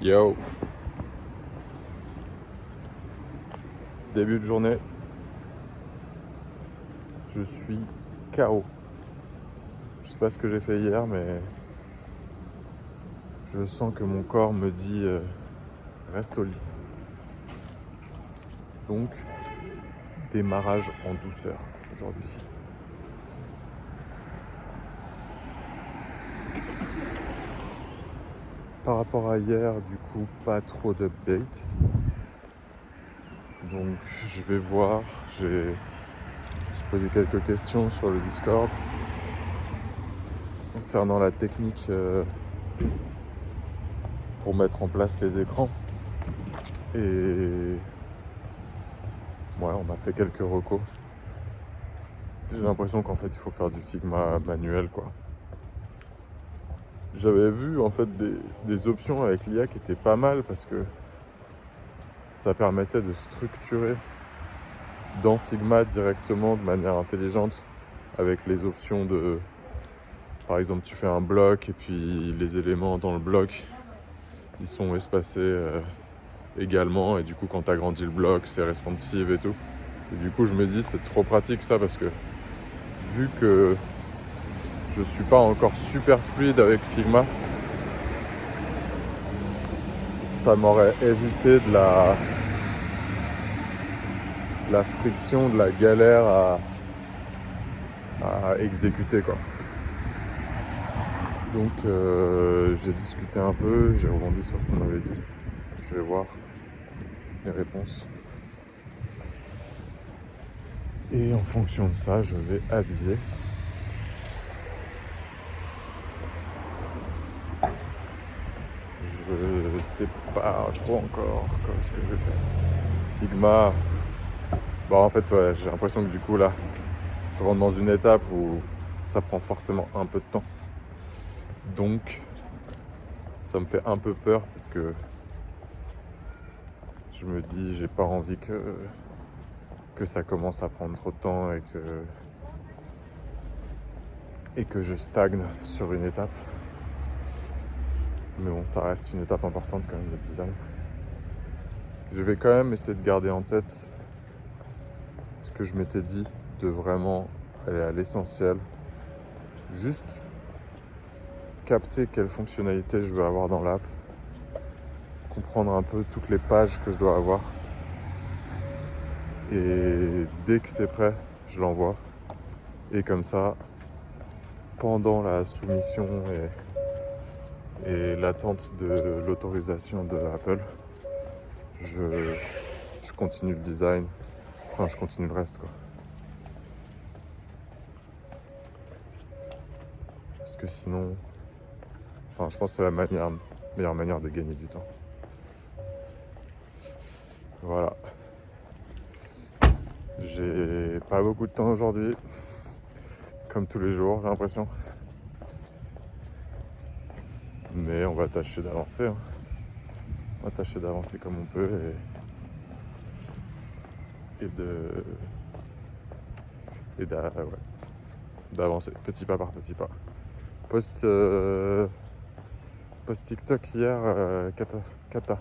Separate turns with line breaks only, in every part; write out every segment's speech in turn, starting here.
Yo, début de journée, je suis KO. Je sais pas ce que j'ai fait hier, mais je sens que mon corps me dit reste au lit. Donc, démarrage en douceur aujourd'hui. Par rapport à hier, du coup, pas trop d'updates. Donc, je vais voir. J'ai posé quelques questions sur le Discord concernant la technique pour mettre en place les écrans. Et ouais, on m'a fait quelques recos. J'ai l'impression qu'en fait, il faut faire du Figma manuel, quoi. J'avais vu en fait des options avec l'IA qui étaient pas mal parce que ça permettait de structurer dans Figma directement de manière intelligente avec les options de... Par exemple, tu fais un bloc et puis les éléments dans le bloc, ils sont espacés également. Et du coup, quand tu agrandis le bloc, c'est responsive et tout. Et du coup, je me dis, c'est trop pratique ça parce que vu que je suis pas encore super fluide avec Figma, ça m'aurait évité de la friction, de la galère à exécuter, quoi. Donc j'ai discuté un peu, j'ai rebondi sur ce qu'on m'avait dit. Je vais voir les réponses. Et en fonction de ça, je vais aviser. Je sais pas trop encore ce que je vais faire. Figma, en fait, ouais, j'ai l'impression que du coup là, je rentre dans une étape où ça prend forcément un peu de temps. Donc, ça me fait un peu peur parce que je me dis, j'ai pas envie que ça commence à prendre trop de temps et que je stagne sur une étape. Mais bon, ça reste une étape importante quand même, le design. Je vais quand même essayer de garder en tête ce que je m'étais dit, de vraiment aller à l'essentiel. Juste capter quelles fonctionnalités je veux avoir dans l'app. Comprendre un peu toutes les pages que je dois avoir. Et dès que c'est prêt, je l'envoie. Et comme ça, pendant la soumission et l'attente de l'autorisation de Apple, je continue le design. Enfin, je continue le reste, quoi. Parce que sinon... Enfin, je pense que c'est la meilleure manière de gagner du temps. Voilà. J'ai pas beaucoup de temps aujourd'hui. Comme tous les jours, j'ai l'impression. Mais on va tâcher d'avancer. Hein. On va tâcher d'avancer comme on peut d'avancer petit pas par petit pas. Post TikTok hier, Kata.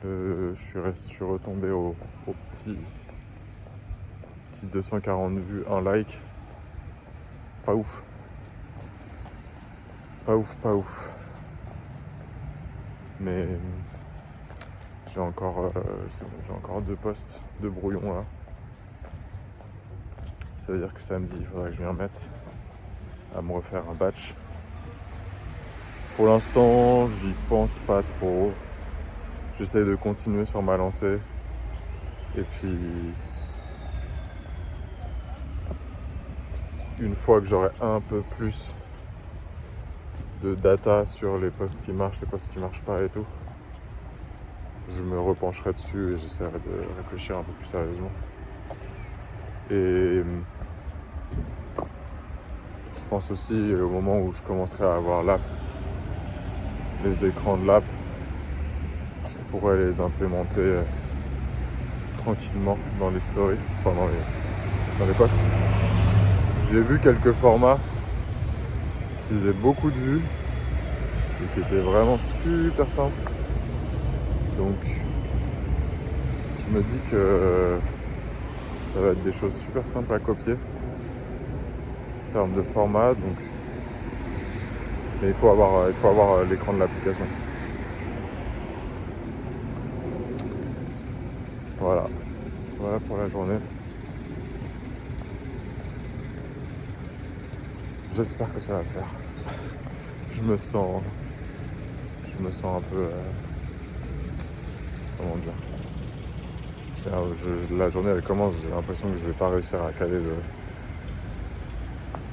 Je suis retombé au petit 240 vues, un like. Pas ouf. Pas ouf. Mais j'ai encore 2 posts de brouillon là. Ça veut dire que samedi, il faudrait que je m'y remette à me refaire un batch. Pour l'instant, j'y pense pas trop. J'essaie de continuer sur ma lancée. Et puis, une fois que j'aurai un peu plus de data sur les posts qui marchent, les posts qui marchent pas et tout, je me repencherai dessus et j'essaierai de réfléchir un peu plus sérieusement. Et je pense aussi au moment où je commencerai à avoir l'app, les écrans de l'app, je pourrais les implémenter tranquillement dans les stories, enfin dans les posts. J'ai vu quelques formats qui faisaient beaucoup de vues et qui était vraiment super simple. Donc je me dis que ça va être des choses super simples à copier en termes de format. Donc, mais il faut avoir l'écran de l'application. Voilà pour la journée. J'espère que ça va le faire. Je me sens un peu comment dire. La journée elle commence, j'ai l'impression que je vais pas réussir à caler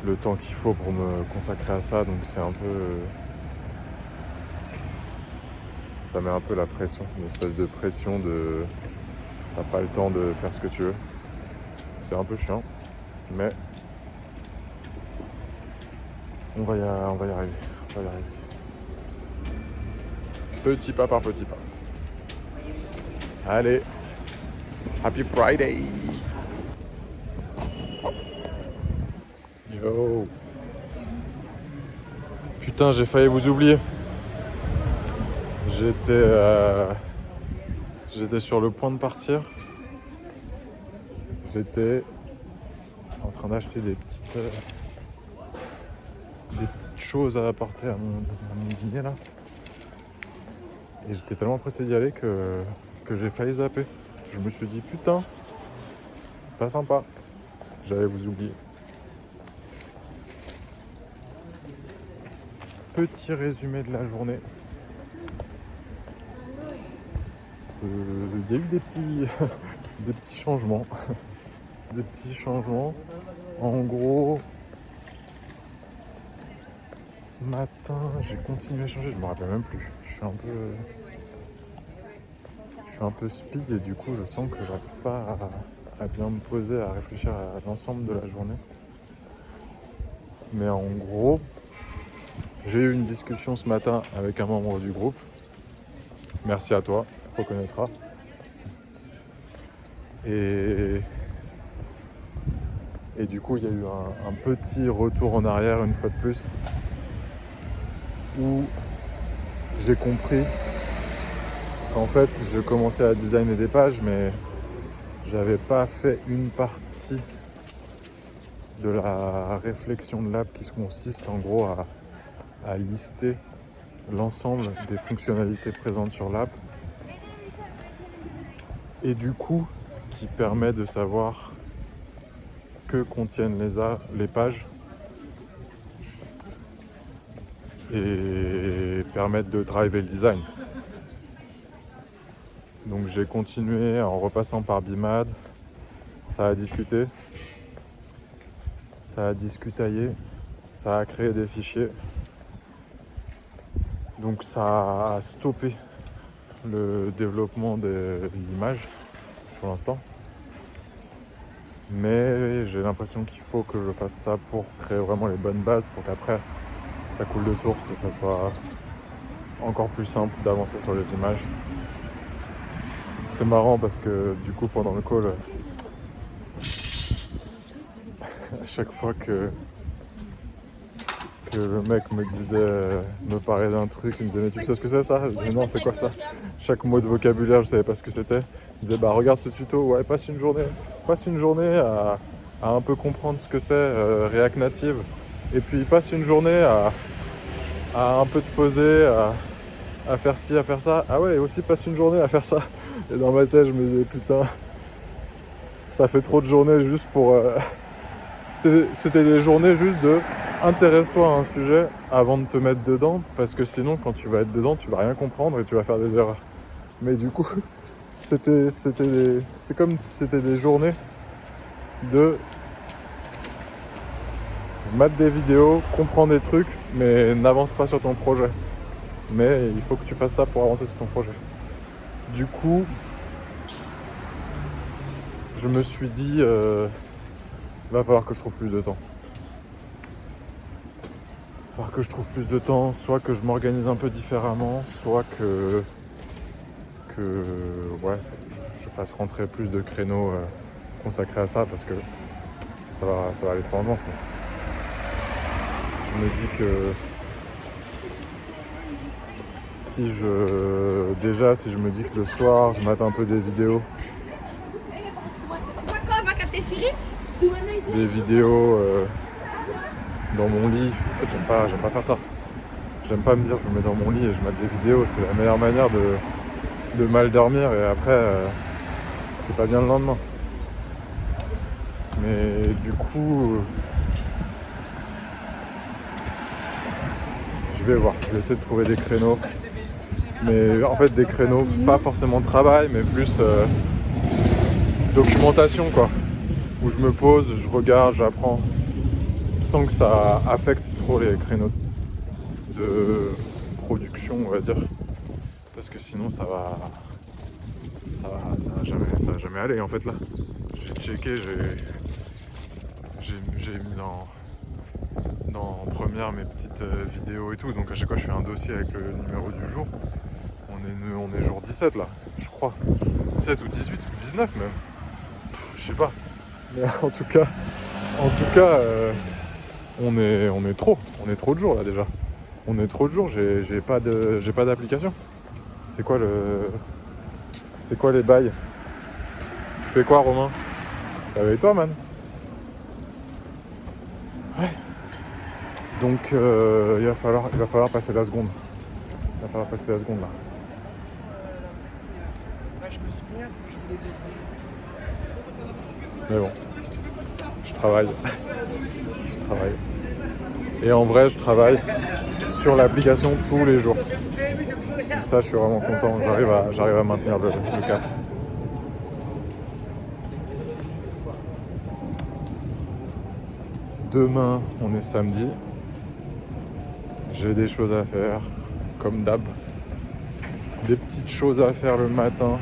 le temps qu'il faut pour me consacrer à ça, donc c'est un peu, ça met un peu la pression, une espèce de pression de t'as pas le temps de faire ce que tu veux. C'est un peu chiant, mais on va y arriver. Petit pas par petit pas. Allez, Happy Friday! Yo! Putain, j'ai failli vous oublier. J'étais sur le point de partir. J'étais en train d'acheter des petites choses à apporter à mon dîner là. Et j'étais tellement pressé d'y aller que j'ai failli zapper. Je me suis dit putain, pas sympa. J'allais vous oublier. Petit résumé de la journée. Il y a eu des petits changements. Des petits changements. En gros, ce matin, j'ai continué à changer, je me rappelle même plus. Je suis un peu speed et du coup, je sens que j'arrive pas à bien me poser, à réfléchir à l'ensemble de la journée. Mais en gros, j'ai eu une discussion ce matin avec un membre du groupe. Merci à toi, tu reconnaîtras. Et du coup, il y a eu un petit retour en arrière une fois de plus où j'ai compris qu'en fait, je commençais à designer des pages, mais j'avais pas fait une partie de la réflexion de l'app qui consiste en gros à lister l'ensemble des fonctionnalités présentes sur l'app et du coup qui permet de savoir que contiennent les pages et permettre de driver le design. Donc j'ai continué en repassant par BIMAD, ça a discuté, ça a discutaillé, ça a créé des fichiers. Donc ça a stoppé le développement de l'image pour l'instant. Mais j'ai l'impression qu'il faut que je fasse ça pour créer vraiment les bonnes bases pour qu'après ça coule de source et ça soit encore plus simple d'avancer sur les images. C'est marrant parce que du coup pendant le call, à chaque fois que le mec me disait, me parlait d'un truc, il me disait mais tu sais ce que c'est ça? Je disais non, c'est quoi ça? Chaque mot de vocabulaire je savais pas ce que c'était. Il me disait bah regarde ce tuto, ouais passe une journée à un peu comprendre ce que c'est React Native, et puis passe une journée à un peu te poser, à faire ci, à faire ça. Ah ouais, et aussi passe une journée à faire ça. Et dans ma tête je me disais putain, ça fait trop de journées juste pour... C'était des journées juste de intéresse-toi à un sujet avant de te mettre dedans, parce que sinon quand tu vas être dedans tu vas rien comprendre et tu vas faire des erreurs. Mais du coup c'est comme si c'était des journées de mettre des vidéos, comprendre des trucs, mais n'avance pas sur ton projet. Mais il faut que tu fasses ça pour avancer sur ton projet. Du coup, je me suis dit, va falloir que je trouve plus de temps. Il va falloir que je trouve plus de temps, soit que je m'organise un peu différemment, soit que ouais, je fasse rentrer plus de créneaux consacrés à ça, parce que ça va aller trop loin. Ça. Je me dis que si je me dis que le soir, je mate un peu des vidéos, dans mon lit. En fait, j'aime pas faire ça. J'aime pas me dire je me mets dans mon lit et je mate des vidéos. C'est la meilleure manière de mal dormir et après, c'est pas bien le lendemain. Mais du coup, je vais voir. Je vais essayer de trouver des créneaux. Mais en fait, des créneaux, pas forcément de travail, mais plus documentation, quoi. Où je me pose, je regarde, j'apprends, sans que ça affecte trop les créneaux de production, on va dire. Parce que sinon, ça va jamais aller. En fait, là, j'ai checké, j'ai mis dans Première mes petites vidéos et tout. Donc à chaque fois, je fais un dossier avec le numéro du jour. On est jour 17 là, je crois. 17 ou 18 ou 19 même. Je sais pas. Mais en tout cas, on est trop de jours là déjà. On est trop de jours, j'ai pas d'application. C'est quoi les bails? Tu fais quoi, Romain? Réveille-toi, man. Ouais. Donc il va falloir passer la seconde. Il va falloir passer la seconde là.
Je me souviens que je voulais
Mais bon, je travaille. Et en vrai, je travaille sur l'application tous les jours. Donc ça, je suis vraiment content. J'arrive à maintenir le cap. Demain, on est samedi. J'ai des choses à faire, comme d'hab. Des petites choses à faire le matin.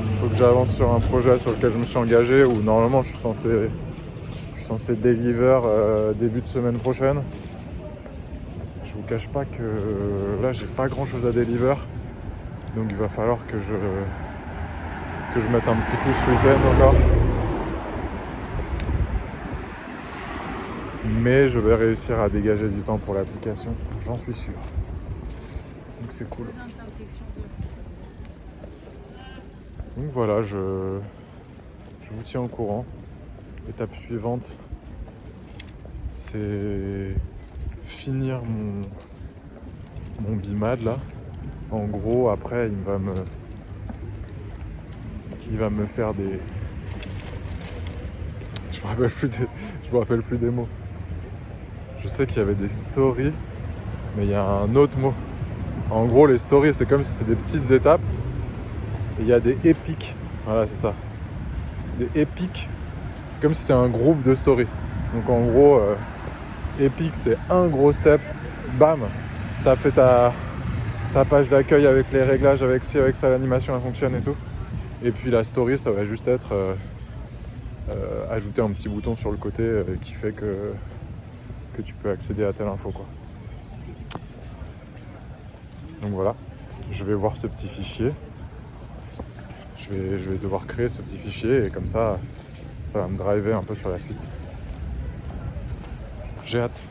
Il faut que j'avance sur un projet sur lequel je me suis engagé, où normalement je suis censé deliver début de semaine prochaine. Je vous cache pas que là j'ai pas grand chose à deliver, donc il va falloir que je mette un petit coup ce week-end encore. Mais je vais réussir à dégager du temps pour l'application, j'en suis sûr. Donc c'est cool. Donc voilà, je vous tiens au courant. Étape suivante, c'est finir mon BIMAD là. En gros, après, il va me faire des... Je me rappelle plus des mots. Je sais qu'il y avait des stories, mais il y a un autre mot. En gros, les stories, c'est comme si c'était des petites étapes. Et il y a des épiques. Voilà, c'est ça. Des épiques. C'est comme si c'était un groupe de stories. Donc en gros, épique, c'est un gros step. Bam, t'as fait ta page d'accueil avec les réglages, avec ci, avec ça, l'animation, elle fonctionne et tout. Et puis la story, ça va juste être ajouter un petit bouton sur le côté qui fait que tu peux accéder à telle info, quoi. Donc voilà, je vais voir ce petit fichier. Je vais devoir créer ce petit fichier et comme ça va me driver un peu sur la suite. J'ai hâte.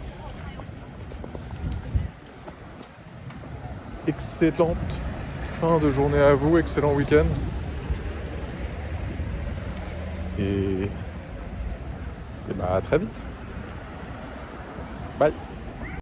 Excellente fin de journée à vous, excellent week-end. Et bah à très vite.